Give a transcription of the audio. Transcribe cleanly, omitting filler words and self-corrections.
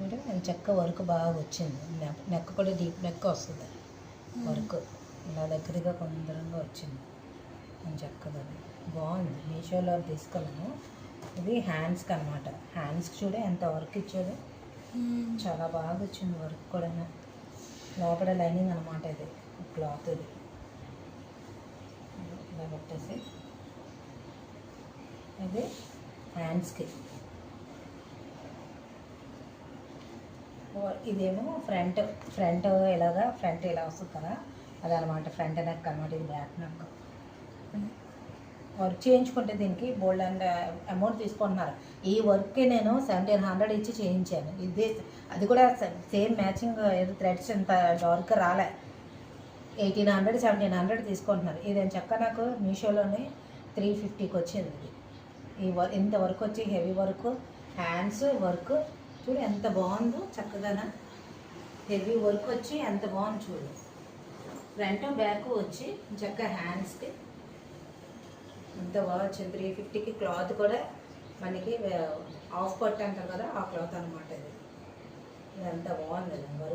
చూడు చెక్క వర్క్ బాగా వచ్చింది. నెక్ కూడా డీప్ నెక్ వస్తుంది. వర్క్ ఇలా దగ్గరగా కొందరంగా వచ్చింది. చక్కగా బాగుంది. మీషోలో తీసుకున్నాను. ఇది హ్యాండ్స్కి అనమాట. హ్యాండ్స్కి చూడ ఎంత వర్క్ ఇచ్చాడు. చాలా బాగా వచ్చింది వర్క్ కూడా. లోపల లైనింగ్ అనమాట. ఇది క్లాత్ ఇది ఇలా పెట్టేసి ఇది హ్యాండ్స్కి. ఇదేమో ఫ్రంట్ ఇలాగా ఫ్రంట్ ఇలా వస్తుంది కదా, అదనమాట ఫ్రంట్ నెక్ అనమాట. ఇది బ్యాక్ నెక్. వర్క్ చేయించుకుంటే దీనికి బోల్డ్ అండ్ అమౌంట్ తీసుకుంటున్నారు. ఈ వర్క్కి నేను 1700 ఇచ్చి చేయించాను. ఇది అది కూడా సేమ్ మ్యాచింగ్ థ్రెడ్స్ ఇంత డార్క్ రాలే. 1800 1700 తీసుకుంటున్నారు. ఇది చక్క నాకు మీషోలోనే 350కి వచ్చింది. ఇది ఇంత వర్క్ వచ్చి హెవీ వర్క్, హ్యాండ్స్ వర్క్ చూడు ఎంత బాగుందో. చక్కగా హెవీ వర్క్ వచ్చి ఎంత బాగుంది చూడు. ఫ్రంట్ బ్యాక్ వచ్చి చక్కగా హ్యాండ్స్కి ఎంత బాగా వచ్చింది. 350కి. క్లాత్ కూడా మనకి ఆఫ్ పట్టు అంటారు కదా, ఆ క్లాత్ అనమాట. ఇది ఎంత బాగుంది వర్క్.